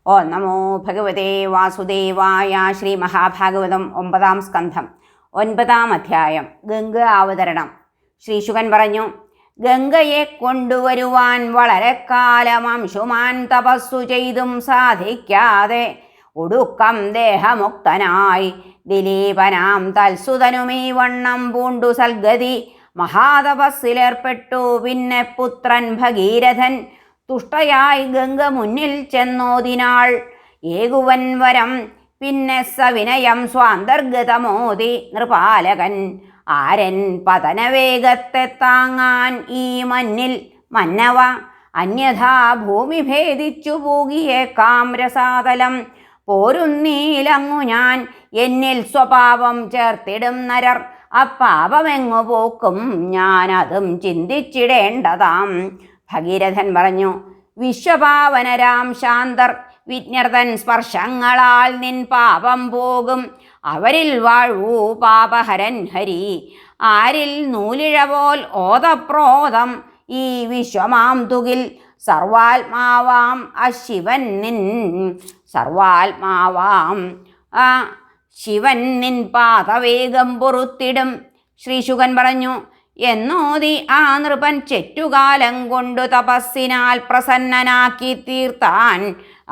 ഓം നമോ ഭഗവതേ വാസുദേവായ. ശ്രീ മഹാഭാഗവതം 9-ാം സ്കന്ധം 9-ാം അധ്യായം. ഗംഗ അവതരണം. ശ്രീശുകൻ പറഞ്ഞു, ഗംഗയെ കൊണ്ടുവരുവാൻ വളരെ കാലം അംശുമാൻ തപസ്സു ചെയ്തും സാധിക്കാതെ ഒടുക്കം ദേഹമുക്തനായി ദിലീപനാം തൽസുതനുമീ വണ്ണം പൂണ്ടു സൽഗതി മഹാതപസ്സിലേർപ്പെട്ടു. പിന്നെ പുത്രൻ ഭഗീരഥൻ തുഷ്ടയായി ഗംഗ മുന്നിൽ ചെന്നോതിനാൾ. ഏകുവൻ വരം പിന്നെ സവിനയം സ്വാന്തർഗതമോദി നൃപാലകൻ. ആരൻ പതനവേഗത്തെ താങ്ങാൻ ഈ മന്നിൽ മന്നവ, അന്യഥാ ഭൂമി ഭേദിച്ചു പൂകിയേക്കാം രസാതലം. പോരുന്നീലങ്ങു ഞാൻ എന്നിൽ സ്വപാപം ചേർത്തിടും നരർ. അപ്പാപമെങ്ങു പോക്കും ഞാനതും ചിന്തിച്ചിടേണ്ടതാം. ഭഗീരഥൻ പറഞ്ഞു, വിശ്വപാവനരാം ശാന്തർ വിജ്ഞർതൻ സ്പർശങ്ങളാൽ നിൻ പാപം പോകും. അവരിൽ വാഴൂ പാപഹരൻ ഹരി. ആരിൽ നൂലിഴ പോൽ ഓതപ്രോതം ഈ വിശ്വമാം തുകിൽ സർവാത്മാവാം അശിവൻ നിൻ ശിവൻ നിൻ പാതവേഗം പൊറുത്തിടും. ശ്രീശുകൻ പറഞ്ഞു, എന്നോതി ആ നൃപൻ ചെറ്റുകാലം കൊണ്ടു തപസ്സിനാൽ പ്രസന്നനാക്കി തീർത്താൻ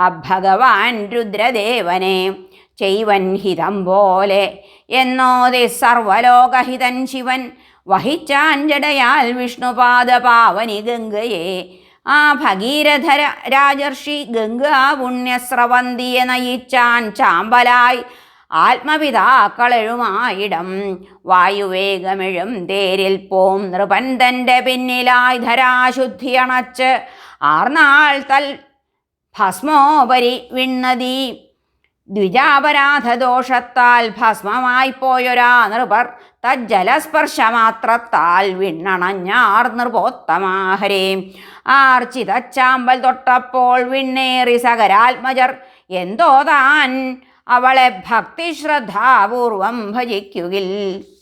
അഭഗവാൻ രുദ്രദേവനെ ചെയ്വൻ ഹിതം പോലെ. എന്നോതി സർവലോകഹിതൻ ശിവൻ വഹിച്ചാൻ ജടയാൽ വിഷ്ണുപാദപാവനി ഗംഗയെ. ആ ഭഗീരഥ രാജർഷി ഗംഗാ പുണ്യസ്രവന്തിയെ നയിച്ചാൻ ചാമ്പലായി ആത്മപിതാക്കളെഴുമായിടം. വായുവേഗമെഴും തേരിൽ പോം നൃപൻ തൻ്റെ പിന്നിലായി ധരാശുദ്ധി അണച്ച് ആർനാൾ തൽ ഭസ്മോപരി വിണ്ണതി. ദ്വിജാപരാധദോഷത്താൽ ഭസ്മമായി പോയൊരാ നൃപർ തജ്ജലസ്പർശമാത്രത്താൽ വിണ്ണണഞ്ഞാർ നൃപോത്തമാഹരേ. ആർച്ചിതച്ചാമ്പൽ തൊട്ടപ്പോൾ വിണ്ണേറി സകരാത്മജർ. എന്തോ താൻ അവളെ ഭക്തിശ്രദ്ധാപൂർവം ഭജിക്കുകിൽ.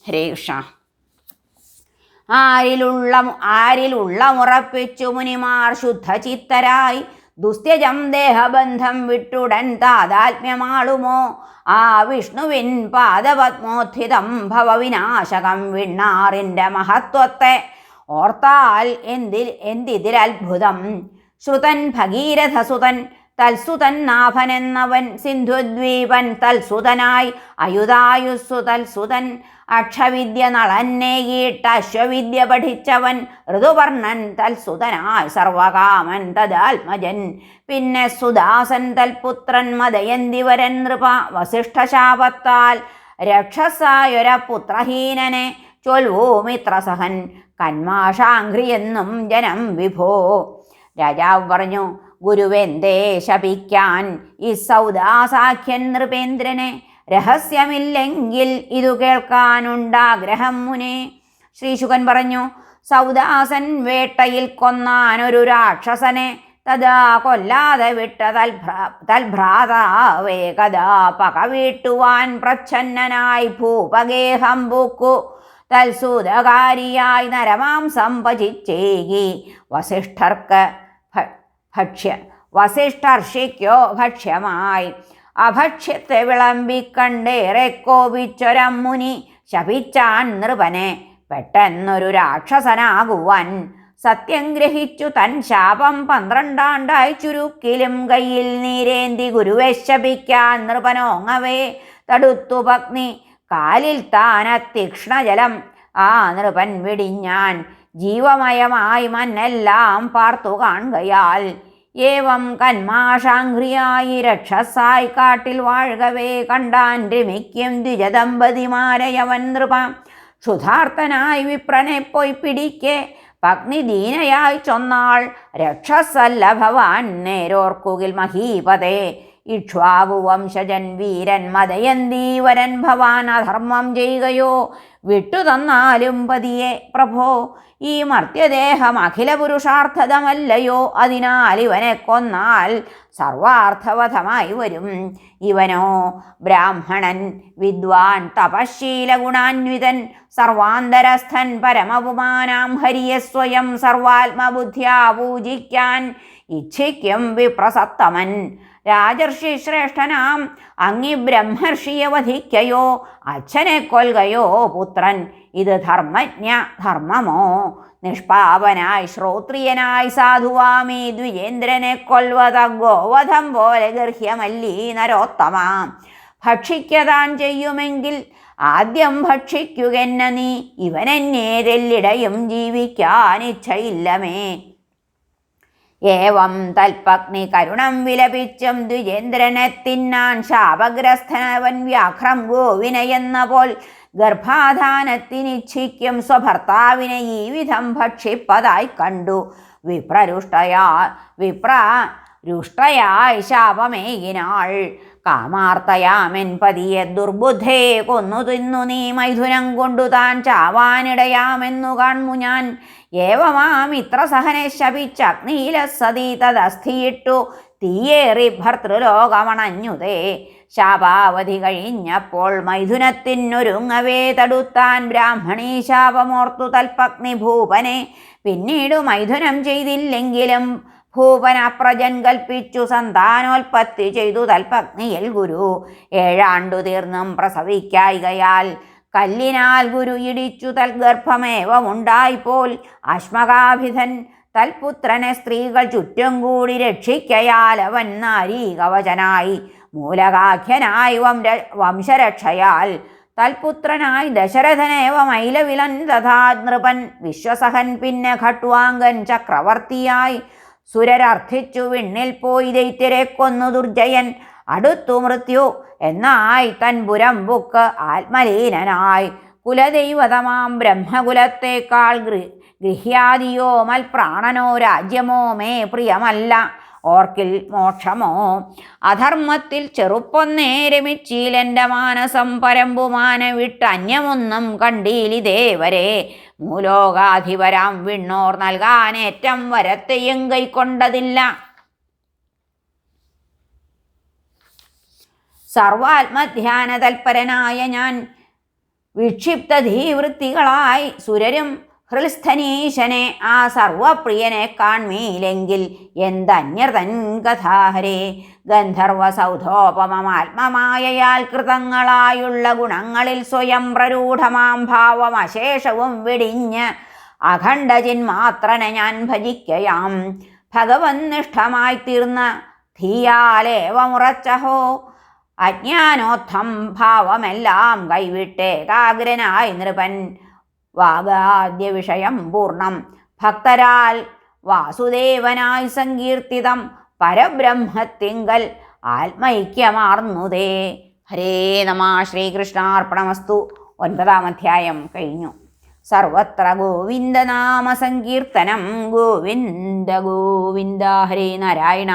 ഹരേ കൃഷ്ണ. ആരിലുള്ള മുറപ്പിച്ചു മുനിമാർ ശുദ്ധചിത്തരായി ദുസ്ത്യജം ദേഹബന്ധം വിട്ടുടൻ താതാത്മ്യമാളുമോ. ആ വിഷ്ണുവിൻ പാദപത്മോത്ഥിതം ഭവവിനാശകം വിണ്ണാറിൻ്റെ മഹത്വത്തെ ഓർത്താൽ എന്തിതിരത്ഭുതം. ശ്രുതൻ ഭഗീരഥസുതൻ തൽസുതൻ നാഭനെന്നവൻ സിന്ധുദ്വീപൻ തൽസുതനായി അയുധായുസ്സു തൽസുതൻ. അക്ഷവിദ്യ നളന്നേകീട്ട അശ്വവിദ്യ പഠിച്ചവൻ ഋതുവർണ്ണൻ തൽസുതനായി സർവകാമൻ തദാത്മജൻ. പിന്നെ സുദാസൻ തൽപുത്രൻ മദയന്തിവരൻ നൃപ വസിഷ്ഠശാപത്താൽ രക്ഷസായൊര പുത്രഹീനനെ ചൊൽവൂമിത്രസഹൻ കന്മാഷാഘ്രിയെന്നും ജനം വിഭോ. രാജാവ് പറഞ്ഞു, ഗുരുവെന്തേ ശപിക്കാൻ ഈ സൗദാസാഖ്യൻ നൃപേന്ദ്രനെ. രഹസ്യമില്ലെങ്കിൽ ഇതു കേൾക്കാനുണ്ടാഗ്രഹം മുനെ. ശ്രീശുകൻ പറഞ്ഞു, സൗദാസൻ വേട്ടയിൽ കൊന്നാനൊരു രാക്ഷസനെ തഥാ കൊല്ലാതെ വിട്ട തൽഭ്രാതാവേകഥാ പക വീട്ടുവാൻ പ്രച്ഛന്നനായി ഭൂപഗേഹം പൂക്കു. തൽസൂതകാരിയായി നരമാംസം ഭജിച്ചേകി വസിഷ്ഠർഷിക്കോ ഭക്ഷ്യമായി. അഭക്ഷ്യത്തെ വിളമ്പിക്കണ്ടേറെ കോപിച്ചൊരമ്മുനി ശപിച്ചാൻ നൃപനെ പെട്ടെന്നൊരു രാക്ഷസനാകുവാൻ. സത്യം ഗ്രഹിച്ചു തൻ ശാപം 12 ആണ്ടായി ചുരുക്കിലും കയ്യിൽ നീരേന്തി ഗുരുവെ ശപിക്കാൻ നൃപനോങ്ങവേ തടുത്തു പത്നി കാലിൽ താനതീക്ഷ്ണജലം. ആ നൃപൻ വിടിഞ്ഞാൻ ജീവമയമായി മന്നെല്ലാം പാർത്തു കാണുകയാൽ. ഏവം കന്മാഷാഘ്രിയായി രക്ഷസായി കാട്ടിൽ വാഴുകവേ കണ്ടാൻ രമിക്കും ദ്വിജദമ്പതിമാരയവൻ നൃപ. ക്ഷുധാർത്തനായി വിപ്രനെ പോയി പിടിക്കെ പത്നി ദീനയായി ചൊന്നാൾ, രക്ഷസല്ല ഭവാൻ നേരോർക്കുകിൽ മഹീപതേ. ഇക്ഷ്വാകുവംശജൻ വീരൻ മദയന്തീവരൻ ഭവാൻ അധർമ്മം ചെയ്യുകയോ. വിട്ടു തന്നാലും പതിയെ പ്രഭോ. ഈ മർത്യദേഹം അഖില പുരുഷാർത്ഥതമല്ലയോ. അതിനാൽ ഇവനെ കൊന്നാൽ സർവാർത്ഥവധമായി വരും. ഇവനോ ബ്രാഹ്മണൻ വിദ്വാൻ തപശീല ഗുണാന്വിതൻ സർവാന്തരസ്ഥൻ പരമപുമാനാം ഹരിയെ സ്വയം സർവാത്മബുദ്ധ്യാ പൂജിക്കാൻ ഇച്ഛിക്കും വിപ്രസത്തമൻ. രാജർഷി ശ്രേഷ്ഠനാം അങ്ങി ബ്രഹ്മർഷിയെ വധിക്കയോ അച്ഛനെ കൊൽകയോ പുത്രൻ, ഇത് ധർമ്മമോ? നിഷ്പാപനായി ശ്രോത്രിയനായി സാധുവാമി ദ്വിജേന്ദ്രനെ കൊൽവത ഗോവധം പോലെ ഗർഹ്യമല്ലീ നരോത്തമ. ഭക്ഷിക്കതാൻ ചെയ്യുമെങ്കിൽ ആദ്യം ഭക്ഷിക്കുകെന്ന നീ, ഇവനെന്നെ തെല്ലിടയും ജീവിക്കാനിച്ഛയില്ലമേ. ഏവം തൽപഗ്നി കരുണം വിലപിച്ചും ദ്വിജേന്ദ്രനെ തിന്നാൻ ശാപഗ്രസ്ഥനവൻ വ്യാഘ്രം ഗോവിനയെന്ന പോൽ ഗർഭാധാനത്തിനിച്ഛിക്കും സ്വഭർത്താവിനെ ഈ വിധം ഭക്ഷിപ്പതായി കണ്ടു. വിപ്രരുഷ്ടയായി ശാപമേകിനാൾ. കാമാർത്തയാമെൻ പതിയെ ദുർബുദ്ധേ കൊന്നു തിന്നു നീ മൈഥുനം കൊണ്ടു താൻ ചാവാനിടയാമെന്നു കാൺമു ഞാൻ. ഏവമാം ഇത്രസഹനെ ശപിച്ച അഗ്നിയില സതീ തദസ്ഥിയിട്ടു തീയേറി ഭർതൃലോകമണഞ്ഞുതേ. ശാപാവധി കഴിഞ്ഞപ്പോൾ മൈഥുനത്തിനൊരുങ്ങവേ തടുത്താൻ ബ്രാഹ്മണീ ശാപമോർത്തു തൽപഗ്നി ഭൂപനെ. പിന്നീടു മൈഥുനം ചെയ്തില്ലെങ്കിലും ഭൂപന പ്രജൻ കൽപ്പിച്ചു സന്താനോൽപത്തി ചെയ്തു തൽപഗ്നിയിൽ ഗുരു. 7 ആണ്ടു തീർന്നും പ്രസവിക്കായികയാൽ കല്ലിനാൽ ഗുരു ഇടിച്ചു തൽഗർഭമേവമുണ്ടായിപ്പോൽ. അശ്മകാഭിധൻ തൽപുത്രനെ സ്ത്രീകൾ ചുറ്റും കൂടി രക്ഷിക്കയാൽ അവൻ നാരീകവചനായി മൂലകാഖ്യനായി വംശരക്ഷയാൽ. തൽപുത്രനായി ദശരഥനേവമൈലവിലൻ തഥാ നൃപൻ വിശ്വസഹൻ പിന്നെ ഖട്വാങ്കൻ ചക്രവർത്തിയായി. സുരരർത്ഥിച്ചു വിണ്ണിൽ പോയി ദൈത്യരെ കൊന്നു ദുർജയൻ. അടുത്തു മൃത്യു എന്നായി തൻപുരം ബുക്ക് ആത്മലീനനായി. കുലദൈവതമാം ബ്രഹ്മകുലത്തേക്കാൾ ഗൃഹ്യാദിയോ മൽപ്രാണനോ രാജ്യമോ മേ പ്രിയമല്ല. ഓർക്കിൽ മോക്ഷമോ അധർമ്മത്തിൽ ചെറുപ്പൊന്നേ രമിച്ചീലെൻ്റെ മാനസം പരമ്പുമാന വിട്ട് അന്യമൊന്നും കണ്ടീലിതേവരെ. മൂലോകാധിപരാം വിണ്ണോർ നൽകാനേറ്റം വരത്തെയും കൈക്കൊണ്ടതില്ല. സർവാത്മധ്യാന തൽപരനായ ഞാൻ വിക്ഷിപ്തധീവൃത്തികളായി സുരരും ഹൃൽസ്ഥനീശനെ ആ സർവപ്രിയനെ കാൺമീലെങ്കിൽ എന്തന്യർതൻ കഥാഹരേ. ഗന്ധർവസൗധോപമാത്മമായയാൽ കൃതങ്ങളായുള്ള ഗുണങ്ങളിൽ സ്വയം പ്രരൂഢമാം ഭാവം അശേഷവും വെടിഞ്ഞ് അഖണ്ഡചിന്മാത്രനെ ഞാൻ ഭജിക്കയാം. ഭഗവൻ നിഷ്ഠമായി തീർന്ന ധീയാലേവമുറച്ചഹോ. അജ്ഞാനോത്ഥം ഭാവമെല്ലാം കൈവിട്ടേകാഗ്രനായി നൃപൻ. വാഗാദ്യ വിഷയം പൂർണ്ണം ഭക്തരാൽ വാസുദേവനായി സങ്കീർത്തിതം പരബ്രഹ്മത്തിങ്കൽ ആത്മൈക്യമാർന്നുതേ. ഹരേ നമഃ. ശ്രീകൃഷ്ണാർപ്പണമസ്തു. 9-ാം അധ്യായം കഴിഞ്ഞു. സർവത്ര ഗോവിന്ദനാമ സങ്കീർത്തനം. ഗോവിന്ദ ഗോവിന്ദ. ഹരേ നാരായണ.